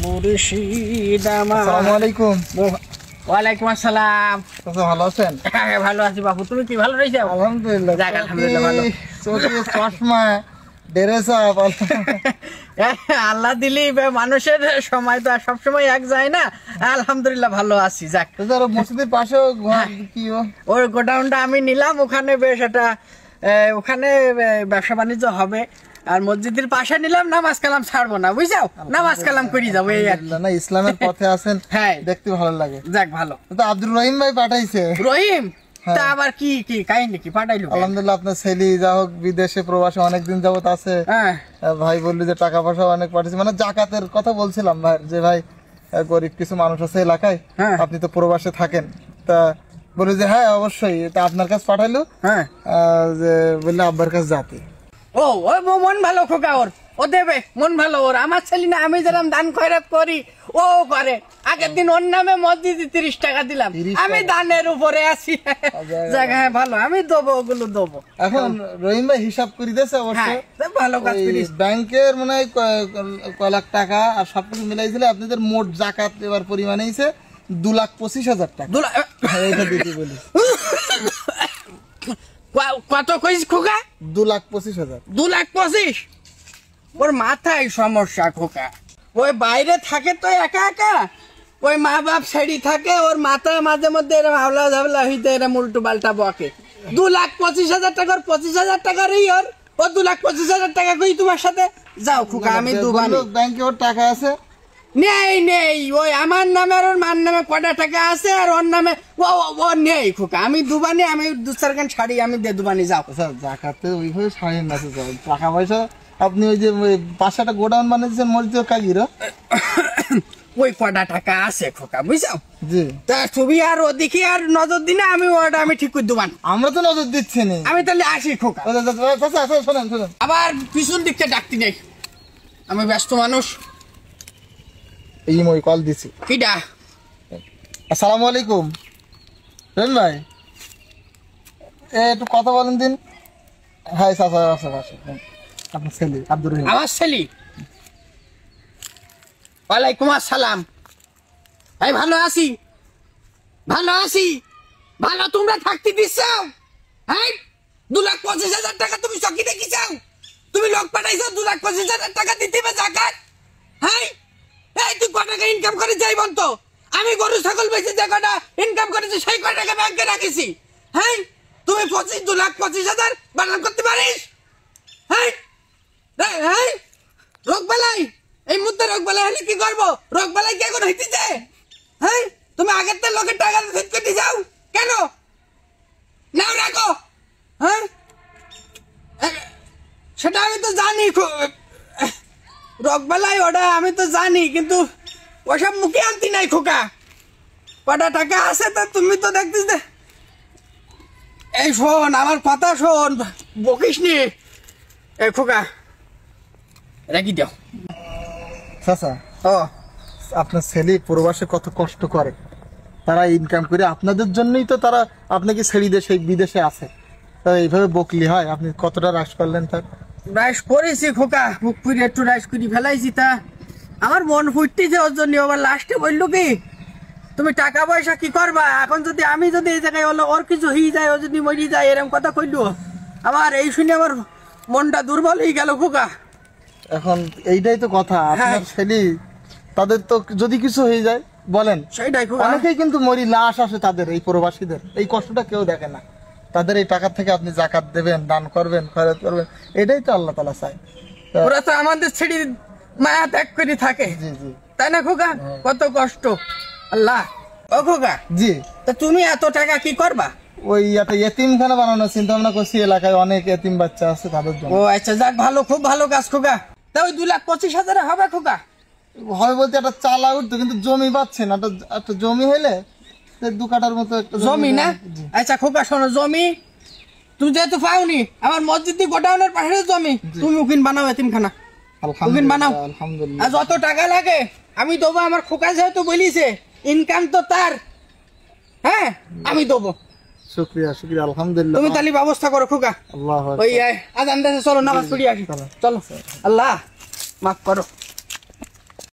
মুর্শিদ আমার। আসসালামু আলাইকুম। ওয়ালাইকুম আসসালাম। ভালো আছেন? ভালো আছি বাবু, তুমি কি ভালো রয়েছো? আলহামদুলিল্লাহ। যাক আলহামদুলিল্লাহ ভালো। চশমা ড্রেস আপ আল্লাহ দিলি মানুষের সময় তো সব সময় এক যায় না। আলহামদুলিল্লাহ ভালো আছি। যাক মসজিদের পাশে কি ওই গোডাউনটা আমি নিলাম, ওখানে বেশ একটা ওখানে ব্যবসা বাণিজ্য হবে। আর মসজিদের পাশে নিলাম, নামাজ কালাম ছাড়বো না, বুঝছো? নামাজ কালাম করি যাবো এই আর না, ইসলামের পথে আছেন। হ্যাঁ, দেখতে ভালো লাগে। যাক ভালো। তো আব্দুর রহিম ভাই পাঠাইছে। রহিম তা আবার কি কি কাহিনী কি পাঠাইলো? আলহামদুলিল্লাহ, আপনার ছেলে যা হোক বিদেশে প্রবাসে অনেকদিন যাবত আছে। ভাই বললি যে টাকা পয়সা অনেক পাঠিয়েছে, মানে জাকাতের কথা বলছিলাম ভাই, যে ভাই গরিব কিছু মানুষ আছে এলাকায়, আপনি তো প্রবাসে থাকেন, তা বলি যে হ্যাঁ অবশ্যই, তা আপনার কাছে পাঠাইলো। যে বললে আব্বার কাছে যাতে। ও ওই মন ভালো খোকা, ওর ও দেবে, মন ভালো ওর। আমার ছেলে না, আমি যেরকম দান খয়রাত করি ও করে। আগের দিন ওর নামে মসজিদে 30 টাকা দিলাম, আমি দানের উপরে আছি। জায়গায় ভালো, আমি দেবো, ওগুলো দেবো। এখন রহিম ভাই হিসাব করে দিয়েছে অবশ্য, ভালো কাজ করিস। ব্যাংকের মনে হয় কয় লাখ টাকা আর সবকিছু মিলাইছিল, আপনাদের মোট জাকাত এবার পরিমাণ হয়েছে 2,25,000 টাকা। এটা দিতে বলি। কত কইস খোকা? 2,25,000। 2,25,000? ওর মাথায় সমস্যা খোকা। ওই বাইরে থাকে তো একা একা, ওই মা বাপ ছেড়ি থাকে, ওর মাথা মাঝে মধ্যে এরকম হাওলা ঝাবলা হইতে এরকম উল্টো পাল্টা বকে। 2,25,000 টাকার 25,000 টাকারই ওর, ও 2,25,000 টাকা কই তোমার সাথে যাও খোকা, আমি দুবানি। ব্যাংকে ওর টাকা আছে? নেই নেই, ওই আমার নামে আর ওর মার নামে কটা টাকা আছে, আর ওর নামে ও নেই খোকা। আমি দুবানি, আমি 2-4 খান ছাড়ি, আমি দে দুবানি। যাও জাকাতে ওইভাবে ছাড়েন না, টাকা পয়সা আপনি ওই যে পাশে একটা গোডাউন বানিয়েছেন মসজিদের কাগির, ওই কটা টাকা আছে খোকা, বুঝছো? জি। তা তুমি আর ওদিকে আর নজর দিনা, আমি ওটা আমি ঠিক করে দুবান। আমরা তো নজর দিচ্ছি না। আমি তাহলে আসি খোকা। শোনেন শোনেন, আবার পিছন দিকটা ডাকতি নেই, আমি ব্যস্ত মানুষ। এই মই কল দিছি। কিডা? আসসালামু আলাইকুম রহিম ভাই, একটু কথা বলেন দিন। হ্যাঁ চাচা আছে পাশে, আপনার ছেলে আব্দুর রহিম। আমার ছেলে? ওয়ালাইকুম আসসালাম। এই ভালো আছি, ভালো আছি। ভালো তোমরা থাকতে দিচ্ছ? হ্যাঁ, 2,25,000 টাকা তুমি চকি দেখি চাও? তুমি লোক পাঠাইছো 2,25,000 টাকা দিতে হবে জাকাত? হ্যাঁ, এই তুই কত টাকা ইনকাম করে যাই বলতো? আমি গরু ছাগল বেচে যে কটা ইনকাম করেছি সেই কটা টাকা ব্যাংকে রাখিছি। হ্যাঁ, তুমি 2,25,000 বানান করতে পারিস? হ্যাঁ হ্যাঁ, রোগ বালাই এই মুহূর্তে রোগ বালাই হলে কি করবো? রোগ বালাই কি এখন হইতেছে? হ্যাঁ, তুমি আগের তো লোকের টাকা ফেরত করতে যাও কেন? নাও রাখো। হ্যাঁ, সেটা আমি তো জানি, রোগ বালাই ওটা আমি তো জানি, কিন্তু ওসব মুখে আনতি নাই খোকা। কটা টাকা আছে তা তুমি তো দেখতেছ। এই শোন, আমার কথা শোন, বকিস নি। এই খোকা রেখে দাও। চাচা, ও আপনার ছেলে প্রবাসে কত কষ্ট করে, তারা ইনকাম করে আপনাদের জন্যই তো তারা আপনাকে ছেড়ে দিয়ে সেই বিদেশে আছে। তা এইভাবে বকলি হয়? আপনি কতটা রাশ করলেন তার? রাইস করেছি খোকা, বুক করে একটু রাইস করে ফেলাইছি। তা আমার মন ফুটতেছে ওর জন্য। আবার লাস্টে বললো কি, তুমি টাকা পয়সা কি করবা এখন? যদি আমি যদি এই জায়গায় হলো ওর কিছু হয়ে যায়, ও যদি মরি যায়, এরকম কথা কইলো। আমার এই শুনে আমার মনটা দুর্বল হয়ে গেল খোকা। এখন এইটাই তো কথা, আপনার ছেলে তাদের তো যদি কিছু হয়ে যায় বলেন, সেইটাই খোকা। অনেকেই কিন্তু মরি লাশ আসে তাদের, এই প্রবাসীদের এই কষ্টটা কেউ দেখে না। তাদের এই টাকা থেকে আপনি জাকাত দেবেন, দান করবেন, খয়রাত করবেন, এটাই তো আল্লাহ তাআলা চায়। ওরা তো আমাদের ছেড়ে মায়া ত্যাগ করে থাকে, জি জি, তাই না খোকা? কত কষ্ট আল্লাহ। ও খোকা, জি। তা তুমি এত টাকা কি করবা? ওই একটা এতিমখানা বানানোর চিন্তা ভাবনা করছি, এলাকায় অনেক এতিম বাচ্চা আছে তাদের জন্য। ও আচ্ছা, যাক ভালো, খুব ভালো কাজ খোকা। তা ওই 2,25,000 হবে খোকা? হয় বলতে একটা চালা উঠতো, কিন্তু জমি পাচ্ছে না। একটা জমি হইলে 2 কাঠার মতো একটা জমি না? আচ্ছা খোকা শোনো, জমি তুমি যেহেতু পাওনি, আমার মসজিদ গোডাউনের পাশে জমি, তুমি উকিন বানাও এতিমখানা, উকিন বানাও। আলহামদুলিল্লাহ, আর যত টাকা লাগে আমি দেবো। আমার খোকা যেহেতু বলিছে ইনকাম তো তার, হ্যাঁ আমি দেবো। শুকরিয়া শুকরিয়া, আলহামদুলিল্লাহ। তুমি তাহলে ব্যবস্থা করো খোকা। আল্লাহ ওই আজান দেশে চলো, নামাজ পড়ি আসি। চলো, আল্লাহ মাফ করো।